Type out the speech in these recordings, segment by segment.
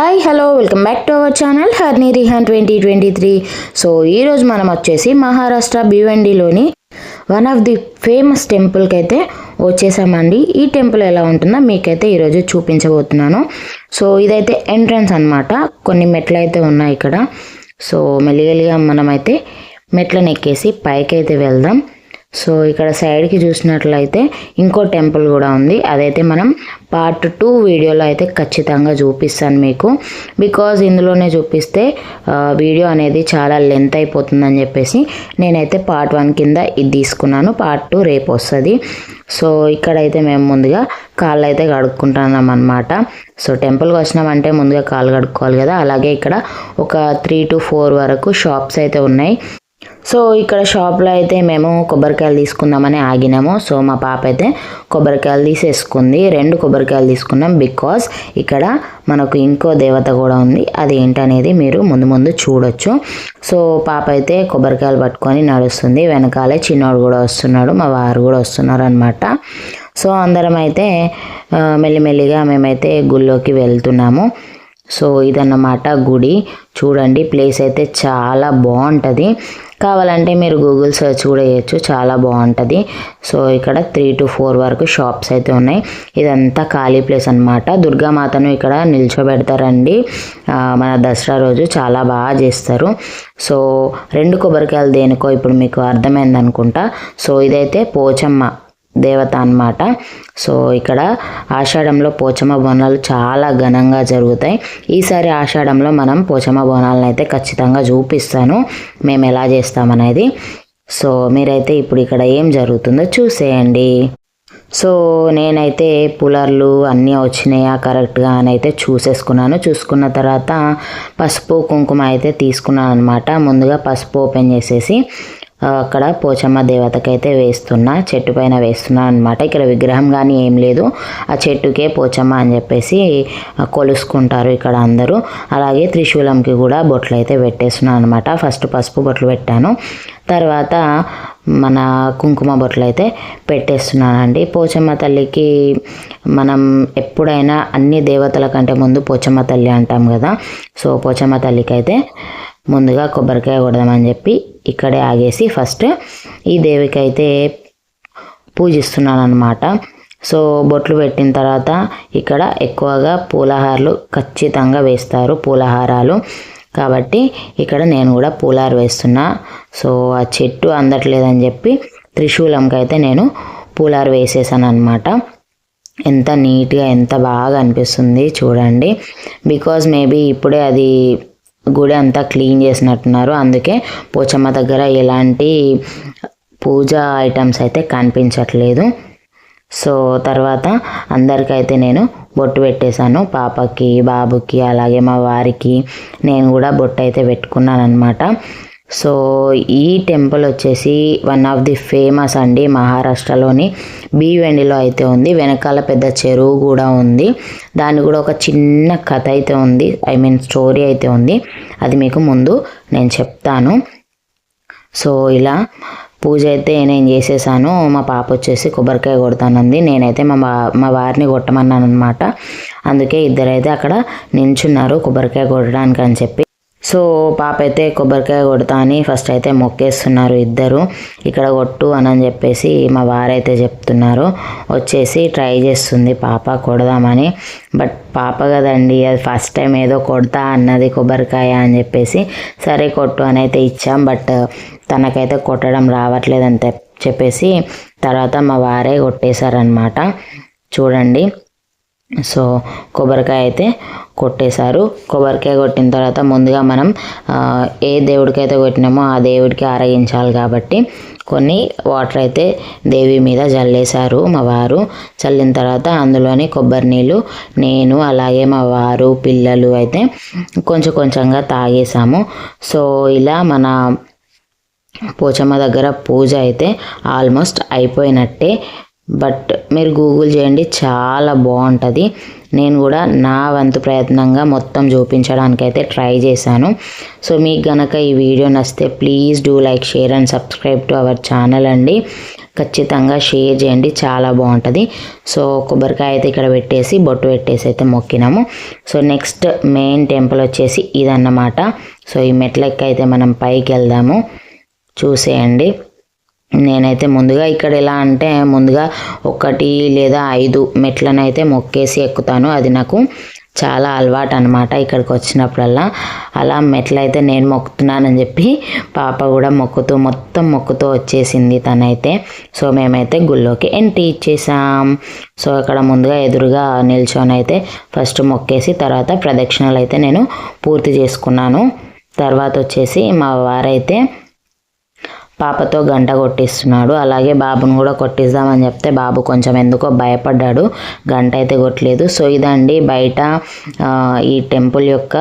Hi hello welcome back to our channel హర్ని రిహాన్ 2023. So ఈరోజు మనం వచ్చేసి మహారాష్ట్ర భివండిలోని వన్ ఆఫ్ ది ఫేమస్ టెంపుల్కి అయితే వచ్చేసామండి. ఈ టెంపుల్ ఎలా ఉంటుందో మీకైతే ఈరోజు చూపించబోతున్నాను. సో ఇదైతే ఎంట్రన్స్ అన్నమాట. కొన్ని మెట్లు అయితే ఉన్నాయి ఇక్కడ. సో మెల్లిగలిగా మనమైతే మెట్లను ఎక్కేసి పైకి అయితే వెళ్దాం. సో ఇక్కడ సైడ్కి చూసినట్లయితే ఇంకో టెంపుల్ కూడా ఉంది. అదైతే మనం పార్ట్ 2 వీడియోలో అయితే ఖచ్చితంగా చూపిస్తాను మీకు. బికాజ్ ఇందులోనే చూపిస్తే వీడియో అనేది చాలా లెంత్ అయిపోతుందని చెప్పేసి నేనైతే పార్ట్ 1 కింద ఇది తీసుకున్నాను. పార్ట్ 2 రేపు వస్తుంది. సో ఇక్కడైతే మేము ముందుగా కాళ్ళు అయితే కడుక్కుంటున్నాం అన్నమాట. సో టెంపుల్కి వచ్చినామంటే ముందుగా కాళ్ళు కడుక్కోవాలి కదా. అలాగే ఇక్కడ ఒక 3 to 4 వరకు షాప్స్ అయితే ఉన్నాయి. సో ఇక్కడ షాప్లో అయితే మేము కొబ్బరికాయలు తీసుకుందామని ఆగినాము. సో మా పాప అయితే కొబ్బరికాయలు తీసేసుకుంది. 2 కొబ్బరికాయలు తీసుకున్నాం. బికాజ్ ఇక్కడ మనకు ఇంకో దేవత కూడా ఉంది. అది ఏంటనేది మీరు ముందు చూడొచ్చు. సో పాప అయితే కొబ్బరికాయలు పట్టుకొని నడుస్తుంది. వెనకాలే చిన్నోడు కూడా వస్తున్నాడు, మా వారు కూడా వస్తున్నారు అనమాట. సో అందరం అయితే మెల్లిమెల్లిగా మేమైతే గుళ్ళోకి వెళ్తున్నాము. సో ఇదన్నమాట గుడి. చూడండి, ప్లేస్ అయితే చాలా బాగుంటుంది. కావాలంటే మీరు గూగుల్ సెర్చ్ కూడా చేయొచ్చు, చాలా బాగుంటుంది. సో ఇక్కడ 3 to 4 వరకు షాప్స్ అయితే ఉన్నాయి. ఇదంతా ఖాళీ ప్లేస్ అనమాట. దుర్గామాతను ఇక్కడ నిల్చోబెడతారండి. మన దసరా రోజు చాలా బాగా చేస్తారు. సో 2 కొబ్బరికాయలు దేనికో ఇప్పుడు మీకు అర్థమైంది అనుకుంటా. సో ఇదైతే పోచమ్మ దేవత అన్నమాట. సో ఇక్కడ ఆషాఢంలో పోచమ్మ బోనాలు చాలా ఘనంగా జరుగుతాయి. ఈసారి ఆషాఢంలో మనం పోచమ్మ బోనాలను అయితే ఖచ్చితంగా చూపిస్తాను మేము ఎలా చేస్తామనేది. సో మీరైతే ఇప్పుడు ఇక్కడ ఏం జరుగుతుందో చూసేయండి. సో నేనైతే పులర్లు అన్నీ వచ్చినాయా కరెక్ట్గా అని అయితే చూసుకున్న తర్వాత పసుపు కుంకుమ అయితే తీసుకున్నాను అనమాట. ముందుగా పసుపు ఓపెన్ చేసేసి అక్కడ పోచమ్మ దేవతకైతే వేస్తున్నా, చెట్టు పైన వేస్తున్నా అనమాట. ఇక్కడ విగ్రహం కానీ ఏం లేదు, ఆ చెట్టుకే పోచమ్మ అని చెప్పేసి కొలుసుకుంటారు ఇక్కడ అందరూ. అలాగే త్రిశూలంకి కూడా బొట్లు అయితే పెట్టేస్తున్నాను అనమాట. ఫస్ట్ పసుపు బొట్లు పెట్టాను, తర్వాత మన కుంకుమ బొట్లు అయితే పెట్టేస్తున్నానండి. పోచమ్మ తల్లికి మనం ఎప్పుడైనా అన్ని దేవతల కంటే ముందు పోచమ్మ తల్లి అంటాం కదా. సో పోచమ్మ తల్లికి అయితే ముందుగా కొబ్బరికాయ కొడదామని చెప్పి ఇక్కడే ఆగేసి ఫస్ట్ ఈ దేవికి అయితే పూజిస్తున్నాను అనమాట. సో బొట్లు పెట్టిన తర్వాత ఇక్కడ ఎక్కువగా పూలహారాలు ఖచ్చితంగా వేస్తారు, పూలహారాలు. కాబట్టి ఇక్కడ నేను కూడా పూలహార వేస్తున్నా. సో ఆ చెట్టు అందట్లేదని చెప్పి త్రిశూలంకి అయితే నేను పూలహార వేసేసాను అనమాట. ఎంత నీట్గా ఎంత బాగా అనిపిస్తుంది చూడండి. బికాజ్ మేబీ ఇప్పుడే అది గుడి అంతా క్లీన్ చేసినట్టున్నారు, అందుకే పోచమ్మ దగ్గర ఎలాంటి పూజా ఐటమ్స్ అయితే కనిపించట్లేదు. సో తర్వాత అందరికైతే నేను బొట్టు పెట్టేశాను, పాపకి, బాబుకి, అలాగే మా వారికి నేను కూడా బొట్టు అయితే పెట్టుకున్నాను అనమాట. సో ఈ టెంపుల్ వచ్చేసి వన్ ఆఫ్ ది ఫేమస్ అండి. మహారాష్ట్రలోని భివండిలో అయితే ఉంది. వెనకాల పెద్ద చెరువు కూడా ఉంది. దాని కూడా ఒక చిన్న కథ అయితే ఉంది, స్టోరీ అయితే ఉంది. అది మీకు ముందు నేను చెప్తాను. సో ఇలా పూజ అయితే నేను చేసేసాను. మా పాప వచ్చేసి కొబ్బరికాయ కొడతానంది. నేనైతే మా వారిని కొట్టమన్నాను అనమాట. అందుకే ఇద్దరైతే అక్కడ నించున్నారు కొబ్బరికాయ కొట్టడానికి అని చెప్పి. సో పాప అయితే కొబ్బరికాయ కొడతా అని ఫస్ట్ అయితే మొక్కేస్తున్నారు ఇద్దరు. ఇక్కడ కొట్టు అని చెప్పేసి మా వారైతే చెప్తున్నారు. వచ్చేసి ట్రై చేస్తుంది పాప కొడదామని. బట్ పాప కదండి, అది ఫస్ట్ టైం ఏదో కొడతా అన్నది కొబ్బరికాయ అని చెప్పేసి సరే కొట్టు అని అయితే ఇచ్చాం. బట్ తనకైతే కొట్టడం రావట్లేదని చెప్పేసి తర్వాత మా వారే కొట్టేశారనమాట. చూడండి, సో కొబ్బరికాయ అయితే కొట్టేశారు. కొబ్బరికాయ కొట్టిన తర్వాత ముందుగా మనం ఏ దేవుడికైతే కొట్టినామో ఆ దేవుడికి ఆరగించాలి కాబట్టి కొన్ని వాటర్ అయితే దేవి మీద చల్లేశారు మా వారు. చల్లిన తర్వాత అందులోని కొబ్బరి నీళ్ళు నేను అలాగే మా వారు పిల్లలు అయితే కొంచెంగా తాగేసాము. సో ఇలా మన పోచమ్మ దగ్గర పూజ అయితే ఆల్మోస్ట్ అయిపోయినట్టే. బట్ మీరు గూగుల్ చేయండి, చాలా బాగుంటుంది. నేను కూడా నా వంతు ప్రయత్నంగా మొత్తం చూపించడానికి అయితే ట్రై చేశాను. సో మీకు గనక ఈ వీడియో నచ్చితే please do like, share and subscribe to our channel అండి. ఖచ్చితంగా షేర్ చేయండి, చాలా బాగుంటుంది. సో కొబ్బరికాయ అయితే ఇక్కడ పెట్టేసి బొట్టు పెట్టేసి అయితే మొక్కినాము. సో నెక్స్ట్ మెయిన్ టెంపుల్ వచ్చేసి ఇదన్నమాట. సో ఈ మెట్లెక్క అయితే మనం పైకి వెళ్దాము, చూసేయండి. నేనైతే ముందుగా ఇక్కడ ఎలా అంటే ముందుగా 1 లేదా 5 మెట్లను అయితే మొక్కేసి ఎక్కుతాను. అది నాకు చాలా అలవాటు అనమాట. ఇక్కడికి వచ్చినప్పుడల్లా అలా మెట్లయితే నేను మొక్కుతున్నానని చెప్పి పాప కూడా మొత్తం మొక్కుతూ వచ్చేసింది తనైతే. సో మేమైతే గుళ్ళోకి ఎంట్రీ ఇచ్చేసాం. సో ఇక్కడ ముందుగా ఎదురుగా నిల్చొని అయితే ఫస్ట్ మొక్కేసి తర్వాత ప్రదక్షిణలు అయితే నేను పూర్తి చేసుకున్నాను. తర్వాత వచ్చేసి మా వారైతే పాపతో గంట కొట్టిస్తున్నాడు. అలాగే బాబును కూడా కొట్టిద్దామని చెప్తే బాబు కొంచెం ఎందుకో భయపడ్డాడు, గంట అయితే కొట్టలేదు. సో ఇదండి బయట ఈ టెంపుల్ యొక్క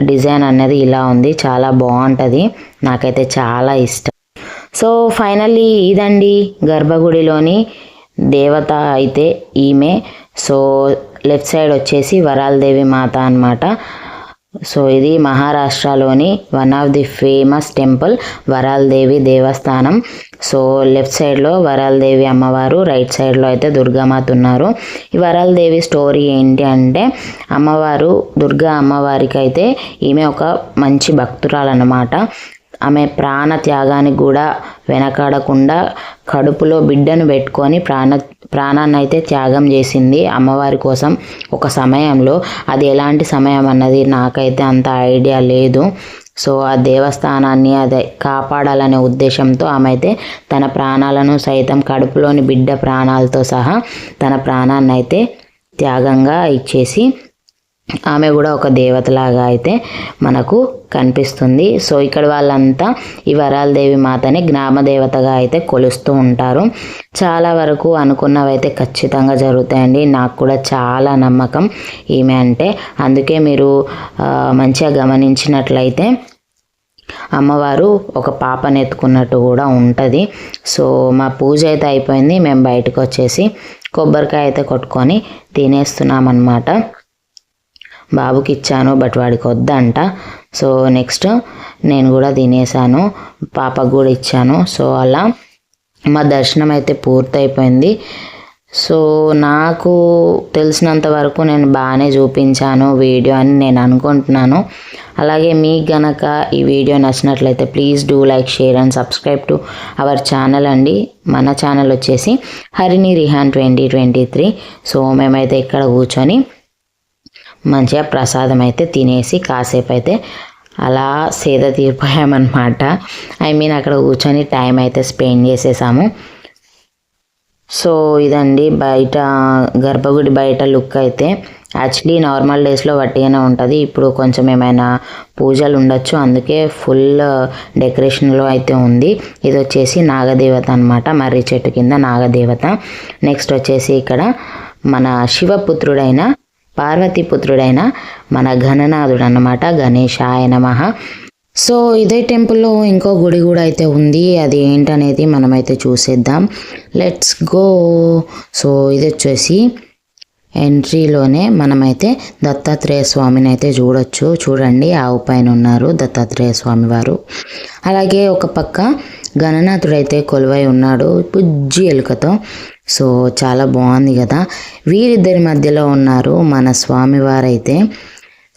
డిజైన్ అనేది ఇలా ఉంది, చాలా బాగుంటుంది, నాకైతే చాలా ఇష్టం. సో ఫైనల్లీ ఇదండి గర్భగుడిలోని దేవత అయితే ఈమె. సో లెఫ్ట్ సైడ్ వచ్చేసి వరాలదేవి మాత అన్నమాట. సో ఇది మహారాష్ట్రలోని one of the famous temple Varaladevi దేవస్థానం. సో లెఫ్ట్ సైడ్లో వరాలదేవి అమ్మవారు, రైట్ సైడ్లో అయితే దుర్గామాత ఉన్నారు. ఈ వరాలదేవి స్టోరీ ఏంటి అంటే అమ్మవారు దుర్గా అమ్మవారికి అయితే ఈమె ఒక మంచి భక్తురాలన్నమాట. ఆమె ప్రాణ త్యాగానికి కూడా వెనకాడకుండా కడుపులో బిడ్డను పెట్టుకొని ప్రాణాన్ని అయితే త్యాగం చేసింది అమ్మవారి కోసం ఒక సమయంలో. అది ఎలాంటి సమయం అన్నది నాకైతే అంత ఐడియా లేదు. సో ఆ దేవస్థానాన్ని అదే కాపాడాలనే ఉద్దేశంతో ఆమె అయితే తన ప్రాణాలను సైతం కడుపులోని బిడ్డ ప్రాణాలతో సహా తన ప్రాణాన్ని అయితే త్యాగంగా ఇచ్చేసి ఆమె కూడా ఒక దేవతలాగా అయితే మనకు కనిపిస్తుంది. సో ఇక్కడ వాళ్ళంతా ఈ వరాలదేవి మాతని గ్రామ దేవతగా అయితే కొలుస్తూ ఉంటారు. చాలా వరకు అనుకున్నవైతే ఖచ్చితంగా జరుగుతాయండి. నాకు కూడా చాలా నమ్మకం ఈమె అంటే. అందుకే మీరు మంచిగా గమనించినట్లయితే అమ్మవారు ఒక పాపను ఎత్తుకున్నట్టు కూడా ఉంటుంది. సో మా పూజ అయితే అయిపోయింది, మేము బయటకు వచ్చేసి కొబ్బరికాయ అయితే కొట్టుకొని తినేస్తున్నామన్నమాట. బాబుకి ఇచ్చాను బట్ వాడికి వద్దంట. సో నెక్స్ట్ నేను కూడా తినేసాను, పాపకు కూడా ఇచ్చాను. సో అలా మా దర్శనం అయితే పూర్తయిపోయింది. సో నాకు తెలిసినంత వరకు నేను బాగానే చూపించాను వీడియో అని నేను అనుకుంటున్నాను. అలాగే మీకు గనక ఈ వీడియో నచ్చినట్లయితే please do like, share and subscribe to our channel అండి. మన ఛానల్ వచ్చేసి హరిణి రిహాన్ 2023. సో మేమైతే ఇక్కడ కూర్చొని మంచిగా ప్రసాదం అయితే తినేసి కాసేపు అయితే అలా సేద తీరిపోయామన్నమాట. అక్కడ కూర్చొని టైం అయితే స్పెండ్ చేసేసాము. సో ఇదండి బయట గర్భగుడి బయట లుక్ అయితే. యాక్చువల్లీ నార్మల్ డేస్లో వట్టిగానే ఉంటుంది, ఇప్పుడు కొంచెం ఏమైనా పూజలు ఉండొచ్చు, అందుకే ఫుల్ డెకరేషన్లో అయితే ఉంది. ఇది వచ్చేసి నాగదేవత అనమాట, మర్రి చెట్టు కింద నాగదేవత. నెక్స్ట్ వచ్చేసి ఇక్కడ మన శివపుత్రుడైన పార్వతీపుత్రుడైన మన గణనాథుడు అన్నమాట, గణేశాయ నమః. సో ఇదే టెంపుల్లో ఇంకో గుడి కూడా అయితే ఉంది, అది ఏంటనేది మనమైతే చూసేద్దాం. Let's go. సో ఇది వచ్చేసి ఎంట్రీలోనే మనమైతే దత్తాత్రేయ స్వామిని అయితే చూడొచ్చు. చూడండి ఆవు పైన ఉన్నారు దత్తాత్రేయ స్వామి వారు. అలాగే ఒక పక్క గణనాథుడు అయితే కొలువై ఉన్నాడు బుజ్జి ఎలుకతో. సో చాలా బాగుంది కదా. వీరిద్దరి మధ్యలో ఉన్నారు మన స్వామివారైతే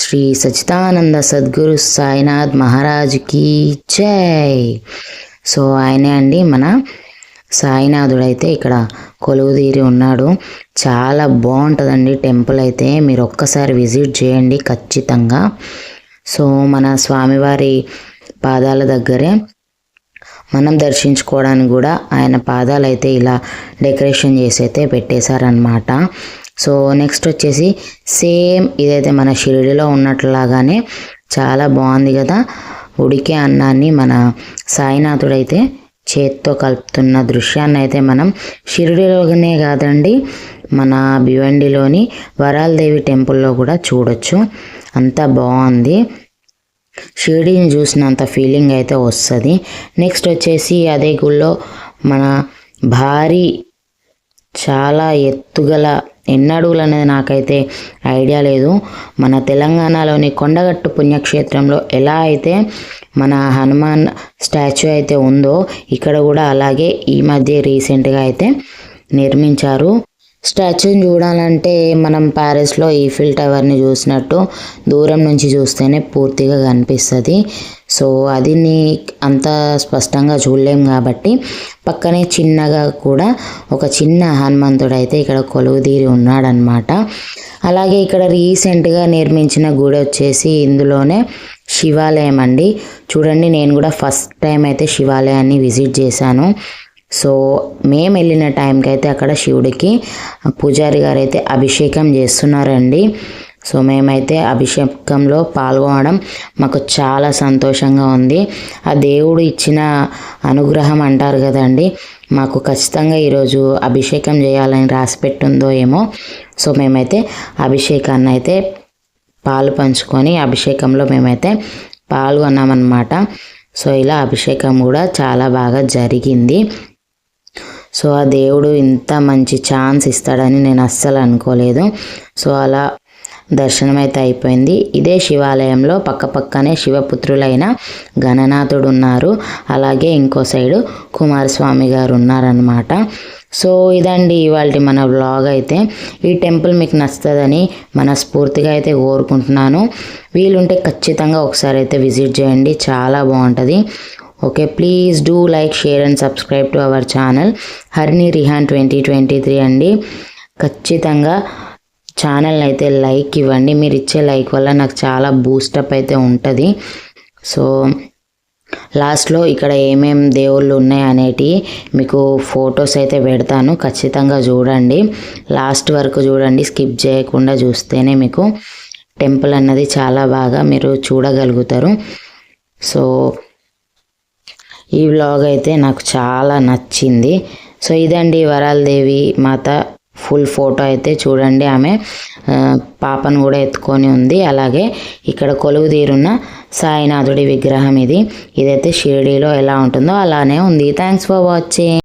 శ్రీ సచ్చిదానంద సద్గురు సాయినాథ్ మహారాజుకి జై. సో ఆయనే అండి మన సాయినాథుడైతే ఇక్కడ కొలువుదీరి ఉన్నాడు. చాలా బాగుంటుందండి టెంపుల్ అయితే, మీరు ఒక్కసారి విజిట్ చేయండి ఖచ్చితంగా. సో మన స్వామివారి పాదాల దగ్గరే మనం దర్శించుకోవడానికి కూడా ఆయన పాదాలు అయితే ఇలా డెకరేషన్ చేసి అయితే పెట్టేశారనమాట. సో నెక్స్ట్ వచ్చేసి సేమ్ ఇదైతే మన షిరిడిలో ఉన్నట్లాగానే చాలా బాగుంది కదా. ఉడికే అన్నాన్ని మన సాయినాథుడైతే చేత్తో కలుపుతున్న దృశ్యాన్ని అయితే మనం షిరిడిలోనే కాదండి మన భివండిలోని వరాలదేవి టెంపుల్లో కూడా చూడొచ్చు. అంత బాగుంది, షిరిడిని చూసినంత ఫీలింగ్ అయితే వస్తుంది. నెక్స్ట్ వచ్చేసి అదే గుళ్ళో మన భారీ చాలా ఎత్తుగల ఎన్ని అడుగులు అనేది నాకైతే ఐడియా లేదు. మన తెలంగాణలోని కొండగట్టు పుణ్యక్షేత్రంలో ఎలా అయితే మన హనుమాన్ స్టాచ్యూ అయితే ఉందో ఇక్కడ కూడా అలాగే ఈ మధ్య రీసెంట్గా అయితే నిర్మించారు. స్టాచ్యూని చూడాలంటే మనం ప్యారిస్లో ఈఫిల్ టవర్ని చూసినట్టు దూరం నుంచి చూస్తేనే పూర్తిగా కనిపిస్తుంది. సో అది అంత స్పష్టంగా చూడలేం కాబట్టి పక్కనే చిన్నగా కూడా ఒక చిన్న హనుమంతుడు అయితే ఇక్కడ కొలువుదీరి ఉన్నాడనమాట. అలాగే ఇక్కడ రీసెంట్గా నిర్మించిన గుడి వచ్చేసి ఇందులోనే శివాలయం అండి. చూడండి, నేను కూడా ఫస్ట్ టైం అయితే శివాలయాన్ని విజిట్ చేశాను. సో మేము వెళ్ళిన టైంకి అయితే అక్కడ శివుడికి పూజారి గారు అయితే అభిషేకం చేస్తున్నారండి. సో మేమైతే అభిషేకంలో పాల్గొనడం మాకు చాలా సంతోషంగా ఉంది. ఆ దేవుడు ఇచ్చిన అనుగ్రహం అంటారు కదండి, మాకు ఖచ్చితంగా ఈరోజు అభిషేకం చేయాలని రాసిపెట్టుందో ఏమో. సో మేమైతే అభిషేకాన్ని అయితే పాలు పంచుకొని అభిషేకంలో మేమైతే పాల్గొన్నామన్నమాట. సో ఇలా అభిషేకం కూడా చాలా బాగా జరిగింది. సో ఆ దేవుడు ఇంత మంచి ఛాన్స్ ఇస్తాడని నేను అస్సలు అనుకోలేదు. సో అలా దర్శనం అయితే అయిపోయింది. ఇదే శివాలయంలో పక్కపక్కనే శివపుత్రులైన గణనాథుడు ఉన్నారు, అలాగే ఇంకో సైడు కుమారస్వామి గారు ఉన్నారనమాట. సో ఇదండి ఇవాళ మన వ్లాగ్ అయితే. ఈ టెంపుల్ మీకు నచ్చుతుందని మనస్ఫూర్తిగా అయితే కోరుకుంటున్నాను. వీలుంటే ఖచ్చితంగా ఒకసారి అయితే విజిట్ చేయండి, చాలా బాగుంటుంది. Okay, please do like, share and subscribe to our channel Harini Rehan 2023 అండి. ఖచ్చితంగా ఛానల్ని అయితే లైక్ ఇవ్వండి. మీరు ఇచ్చే లైక్ వల్ల నాకు చాలా బూస్టప్ అయితే ఉంటుంది. సో లాస్ట్లో ఇక్కడ ఏమేం దేవుళ్ళు ఉన్నాయి అనేటివి మీకు ఫొటోస్ అయితే పెడతాను, ఖచ్చితంగా చూడండి. లాస్ట్ వరకు చూడండి, స్కిప్ చేయకుండా చూస్తేనే మీకు టెంపుల్ అన్నది చాలా బాగా మీరు చూడగలుగుతారు. సో ఈ వ్లాగ్ అయితే నాకు చాలా నచ్చింది. సో ఇదండి వరాలదేవి మాత ఫుల్ ఫోటో అయితే చూడండి, ఆమె పాపను కూడా ఎత్తుకొని ఉంది. అలాగే ఇక్కడ కొలువు తీరున్న సాయినాథుడి విగ్రహం ఇదైతే షిరిడీలో ఎలా ఉంటుందో అలానే ఉంది. Thanks for watching.